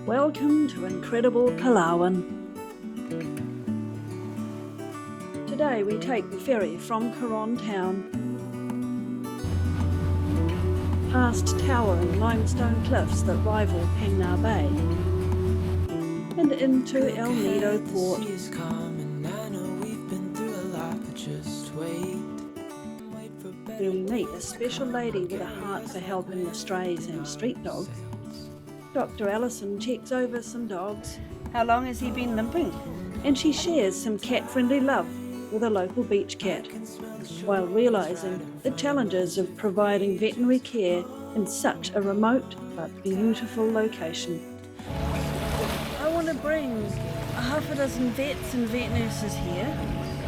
Welcome to incredible Palawan. Today we take the ferry from Coron town, past towering limestone cliffs that rival Penna Bay, and into El Nido port. Where we meet a special lady with a heart for helping the strays and street dogs. Dr. Alison checks over some dogs. How long has he been limping? And she shares some cat-friendly love with a local beach cat, while realising the challenges of providing veterinary care in such a remote but beautiful location. I want to bring a half a dozen vets and vet nurses here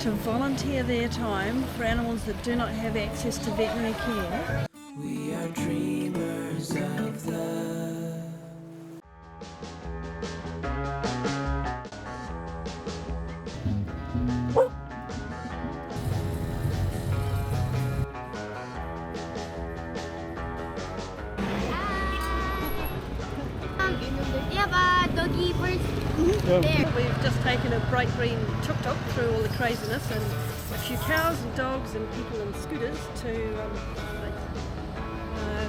to volunteer their time for animals that do not have access to veterinary care. We are dreamers of love. You have a doggy first. There. We've just taken a bright green tuk-tuk through all the craziness and a few cows and dogs and people in scooters to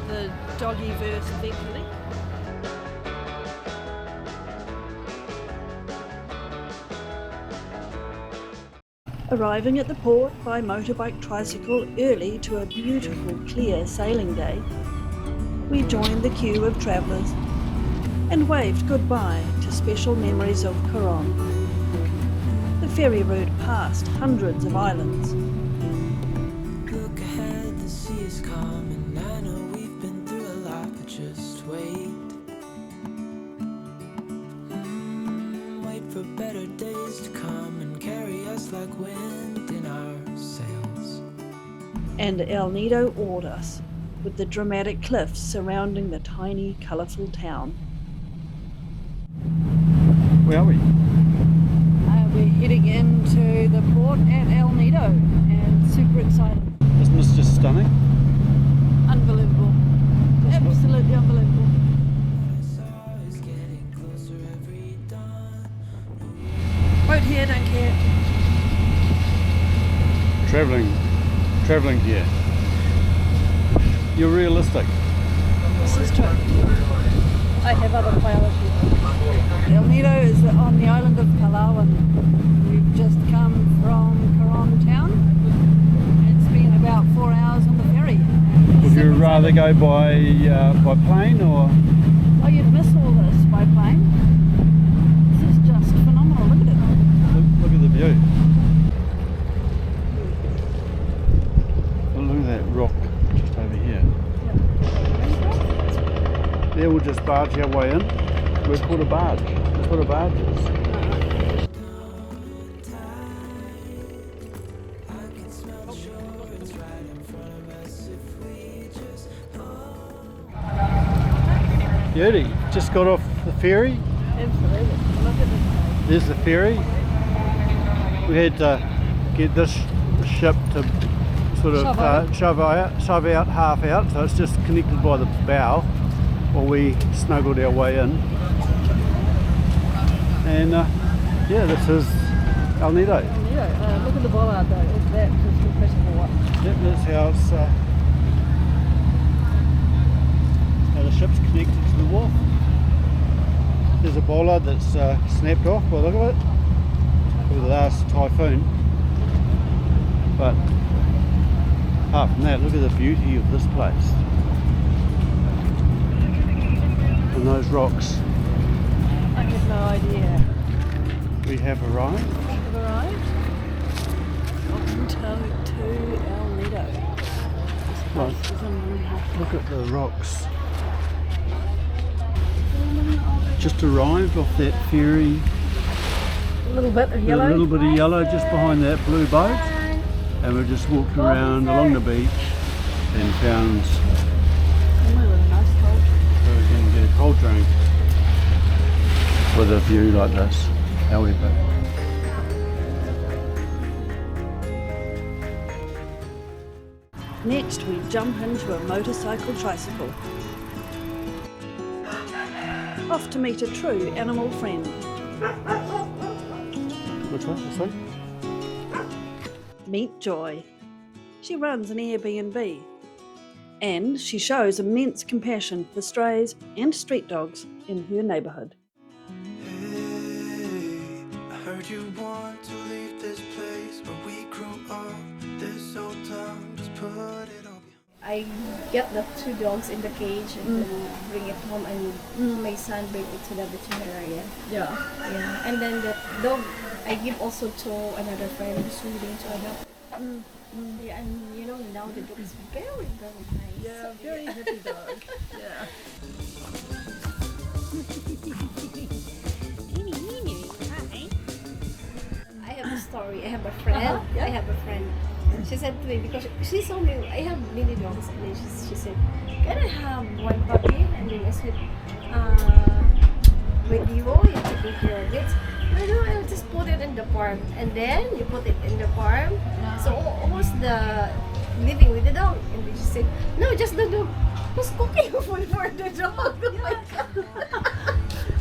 the doggy-verse vet clinic. Arriving at the port by motorbike tricycle early to a beautiful clear sailing day, we joined the queue of travellers and waved goodbye to special memories of Coron. The ferry route passed hundreds of islands. Look ahead, the sea is calm, and I know we've been through a lot, but just wait. Wait for better days to come and carry us like wind in our sails. And El Nido awed us with the dramatic cliffs surrounding the tiny, colourful town. Where are we? We're heading into the port at El Nido and super excited. Isn't this just stunning? Unbelievable. Absolutely unbelievable. Boat here, don't care. Travelling here. You're realistic. This is true. I have other priorities. El Nido is on the island of Palawan. We've just come from Coron town. It's been about 4 hours on the ferry. Would you rather go by plane or? Oh, you'd miss all this by plane. This is just phenomenal. Look at it. Look at the view. Oh, look at that rock just over here. Yeah. There we'll just barge our way in. We're called a barge. That's what a barge is. Beauty. Just got off the ferry. Absolutely. Look at this. There's the ferry. We had to get this ship to sort of shove out, half out, so it's just connected by the bow while we snuggled our way in. And yeah, this is El Nido. El Nido. Look at the bollard though. Is that just incredible? Yep, that's how it's how the ship's connected to the wharf. There's a bollard that's snapped off by the look of it with the last typhoon. But apart from that, look at the beauty of this place. And those rocks. I have no idea. We have arrived. Have arrived. Welcome to El Nido. This place is unbelievable. Look at the rocks. Just arrived off that ferry. A little bit of yellow. A little bit of yellow just behind that blue boat. And we've just walked around along the beach and found somewhere with a nice cold drink. where we can get a cold drink with a view like this. However, next we jump into a motorcycle tricycle. off to meet a true animal friend. Which one? This one? Meet Joy. She runs an Airbnb and she shows immense compassion for strays and street dogs in her neighbourhood. Hey, I heard you want to leave this place where we grew up. This old town, just put it all behind. I get the 2 dogs in the cage and then bring it home, and my son bring it to the veterinarian. Yeah. Yeah, and then the dog I give also to another friend who's willing to adopt. Yeah, and you know now the dog is very nice. Yeah, very happy dog. Yeah. I have a story. I have a friend. Yeah. I have a friend. She said to me, because she saw me, I have many dogs, and then she said, "Can I have one puppy?" And then I said, "With you take care of it." No, I'll just put it in the farm, and then you put it in the farm. So who's the living with the dog? And then she said, "No, just the dog." Who's cooking food for the dog? Oh my God.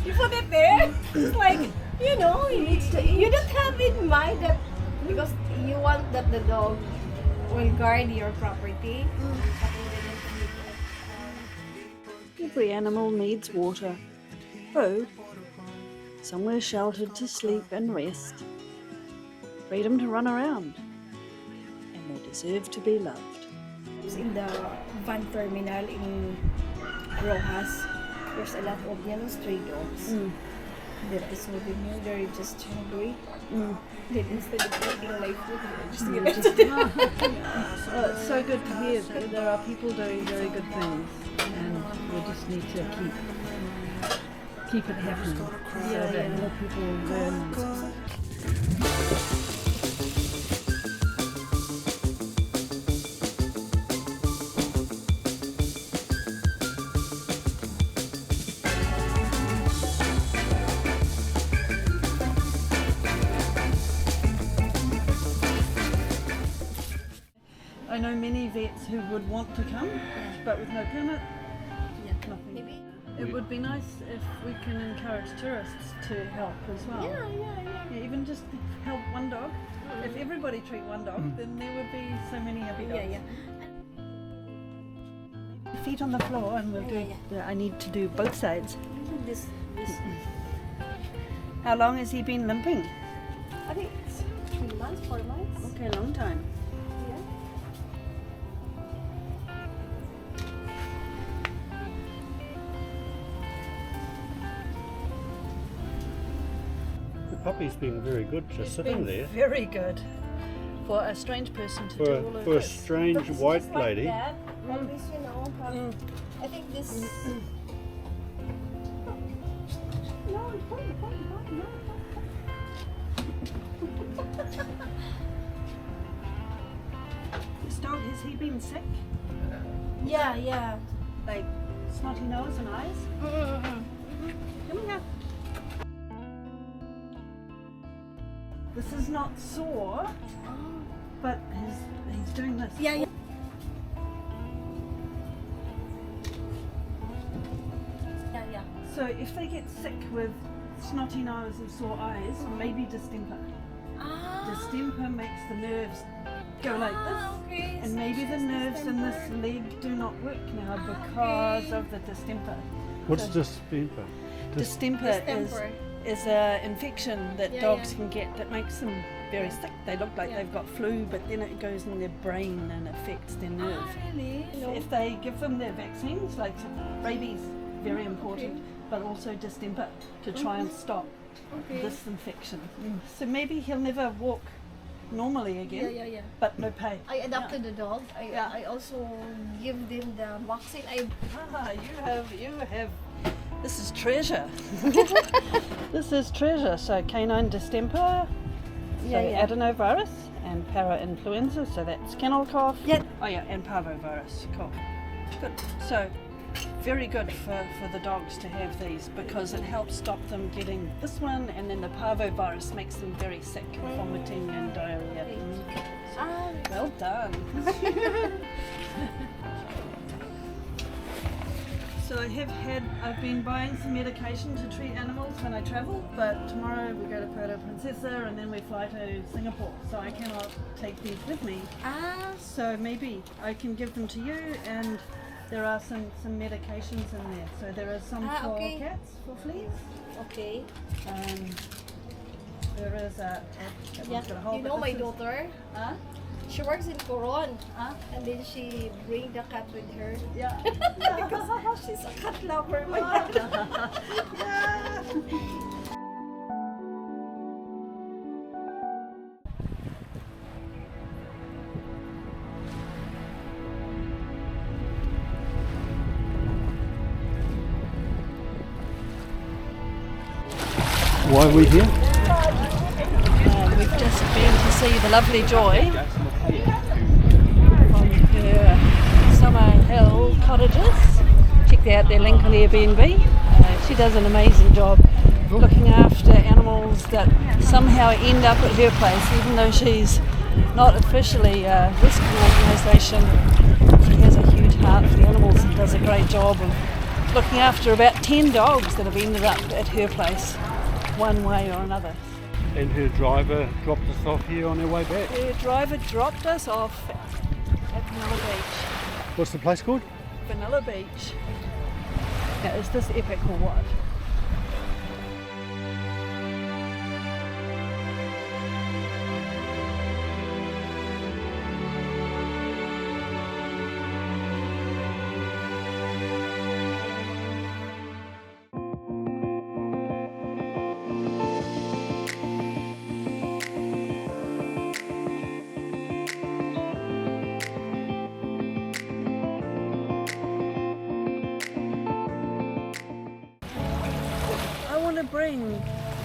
You put it there. It's like, you know, you don't have in mind that because you want that the dog will guard your property. Every animal needs water, food, somewhere sheltered to sleep and rest, freedom to run around, and they deserve to be loved. In the van terminal in Rojas, there's a lot of stray dogs. That is moving here. They're just hungry. Then instead of eating my food, they're just give it to them. Well, it's so good to hear that there are people doing very good things, and we just need to keep it happening so that more people learn. I know many vets who would want to come, but with no permit, nothing. Maybe. It would be nice if we can encourage tourists to help as well. Yeah, even just help one dog. If everybody treat one dog, then there would be so many happy dogs. Feet on the floor, and we'll do. I need to do both sides. This. How long has he been limping? I think it's 3 months, 4 months. Okay, long time. Yeah. The puppy's being very good just sitting there. Very good for a strange person to do all of For a this. strange white lady. That, always, you know, I think this. No, This dog, has he been sick? Yeah. Like snotty nose and eyes? Come here. This is not sore, but he's doing this. Yeah. So if they get sick with snotty nose and sore eyes, maybe distemper. Distemper makes the nerves go like this, Okay. and maybe the nerves in this leg do not work now because of the distemper. What's distemper? Distemper is an infection that dogs yeah. can get that makes them very sick. They look like they've got flu, but then it goes in their brain and affects their nerve. Really? If they give them their vaccines, like rabies, very important, but also distemper to try and stop this infection. So maybe he'll never walk normally again, Yeah. but no pain. I adopted the dog. I also give them the vaccine. You have. This is treasure. This is treasure. So canine distemper, adenovirus, and para-influenza. So that's kennel cough. Yeah. Oh yeah, and parvovirus. Cool. Good. So very good for the dogs to have these because it helps stop them getting this one, and then the parvovirus makes them very sick, vomiting and diarrhea. Well done. So I've been buying some medication to treat animals when I travel, but tomorrow we go to Puerto Princesa and then we fly to Singapore, so I cannot take these with me. So maybe I can give them to you, and there are some medications in there. So there are some for cats, for fleas. Okay. There is a whole you know my daughter? Huh? She works in Coron. Huh? And then she bring the cat with her. Yeah. Because she's a cat lover. My God. Yeah. Why are we here? We've just been to see the lovely Joy from her Summer Hill Cottages. Check out their link on Airbnb. She does an amazing job looking after animals that somehow end up at her place, even though she's not officially a rescue organisation. She has a huge heart for the animals and does a great job of looking after about 10 dogs that have ended up at her place one way or another. And her driver dropped us off here on her way back. Her driver dropped us off at Vanilla Beach. What's the place called? Vanilla Beach. Now, is this epic or what? Bring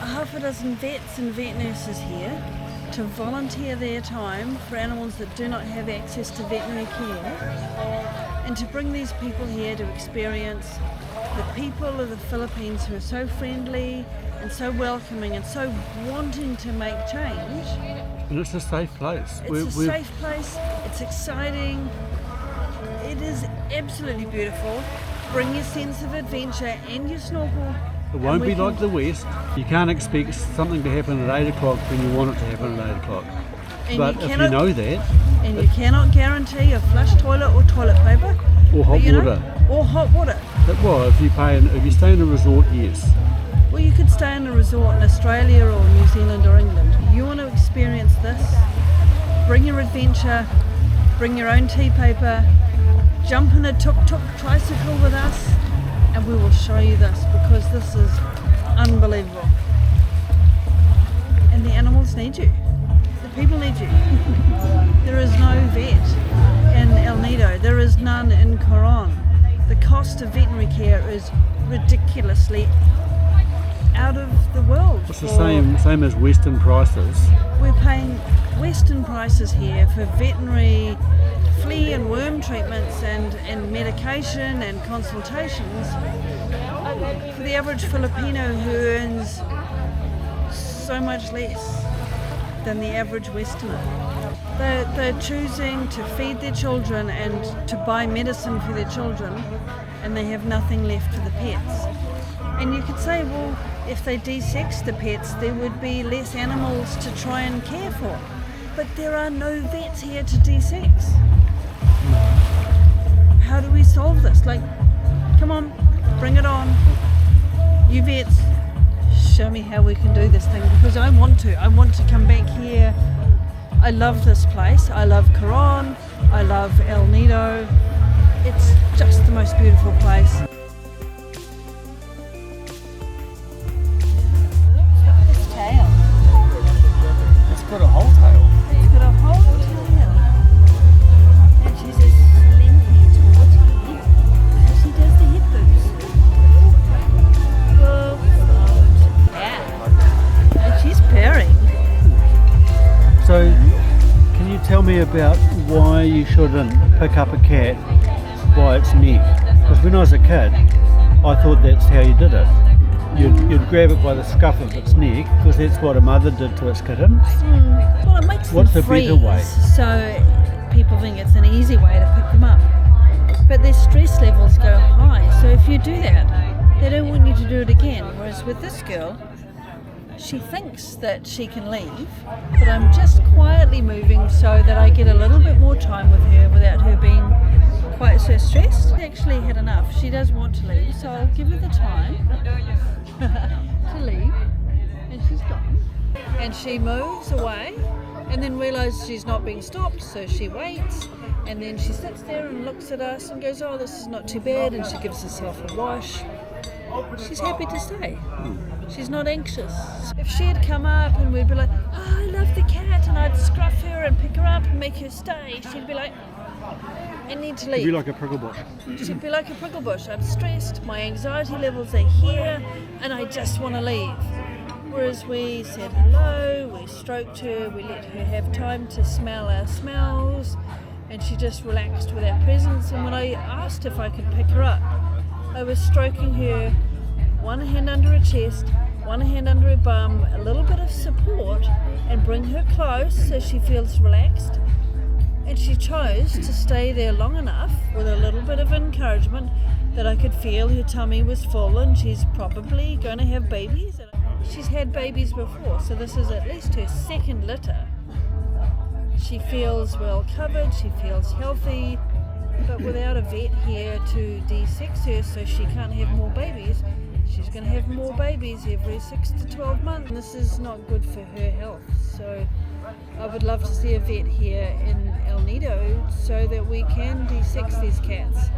a half a dozen vets and vet nurses here to volunteer their time for animals that do not have access to veterinary care, and to bring these people here to experience the people of the Philippines who are so friendly and so welcoming and so wanting to make change. And it's a safe place. It's a safe place, it's exciting, it is absolutely beautiful. Bring your sense of adventure and your snorkel. It won't be like the West. You can't expect something to happen at 8 o'clock when you want it to happen at 8 o'clock. But if you know that... And you cannot guarantee a flush toilet or toilet paper. Or hot water. Or hot water. Well, if you stay in a resort, yes. Well, you could stay in a resort in Australia or New Zealand or England. You want to experience this, bring your adventure, bring your own tea paper, jump in a tuk-tuk tricycle with us, and we will show you this, because this is unbelievable. And the animals need you. The people need you. There is no vet in El Nido. There is none in Coron. The cost of veterinary care is ridiculously out of the world. It's the same as Western prices. We're paying Western prices here for veterinary flea and worm treatments and medication and consultations for the average Filipino who earns so much less than the average Westerner. They're choosing to feed their children and to buy medicine for their children, and they have nothing left for the pets. And you could say, well, if they de-sex the pets, there would be less animals to try and care for. But there are no vets here to de-sex. How do we solve this? Like, come on, bring it on. You vets, show me how we can do this thing, because I want to come back here. I love this place. I love Coron. I love El Nido. It's just the most beautiful place. This tail. It's got a whole tail. It's got a whole tail. And she's a slinky tortie. So she does the hip boots. Well, yeah. And she's purring. So, can you tell me about why you shouldn't pick up a cat by its neck? Because when I was a kid, I thought that's how you did it. You'd grab it by the scruff of its neck, because that's what a mother did to its kittens. Well, it makes What's them the freeze, better way? so people think it's an easy way to pick them up. but their stress levels go high. So if you do that, they don't want you to do it again. Whereas with this girl, she thinks that she can leave, but I'm just quietly moving so that I get a little bit more time with her without her being quite so stressed. She actually had enough. She does want to leave, so I'll give her the time to leave, and she's gone. And she moves away and then realises she's not being stopped, so she waits, and then she sits there and looks at us and goes, oh, this is not too bad, and she gives herself a wash. She's happy to stay. She's not anxious. If she had come up and we'd be like, oh, I love the cat, and I'd scruff her and pick her up and make her stay, she'd be like, I need to leave. You'd be like a prickle bush. She'd be like a prickle bush. I'm stressed, my anxiety levels are here, and I just want to leave. Whereas we said hello, we stroked her, we let her have time to smell our smells, and she just relaxed with our presence. And when I asked if I could pick her up, I was stroking her, one hand under her chest, one hand under her bum, a little bit of support, and bring her close so she feels relaxed. And she chose to stay there long enough with a little bit of encouragement that I could feel her tummy was full and she's probably going to have babies. She's had babies before, so this is at least her second litter. She feels well covered, she feels healthy, but without a vet here to de-sex her so she can't have more babies, she's going to have more babies every 6 to 12 months. And this is not good for her health, so I would love to see a vet here in El Nido so that we can de-sex these cats,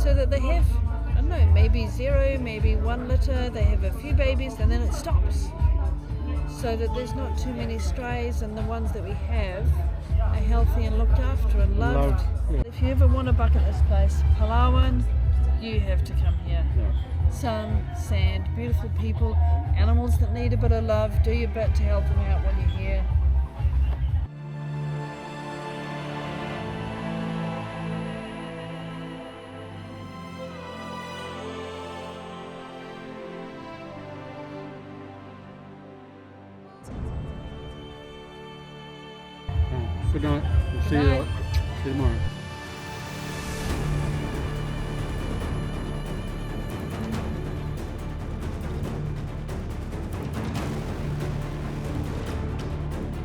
so that they have, I don't know, maybe 0, maybe 1 litter, they have a few babies and then it stops, so that there's not too many strays and the ones that we have are healthy and looked after and loved. Yeah. If you ever want to bucket this place, Palawan, you have to come here. Yeah. Sun, sand, beautiful people, animals that need a bit of love. Do your bit to help them out when you're here. Good night. We'll see you tomorrow.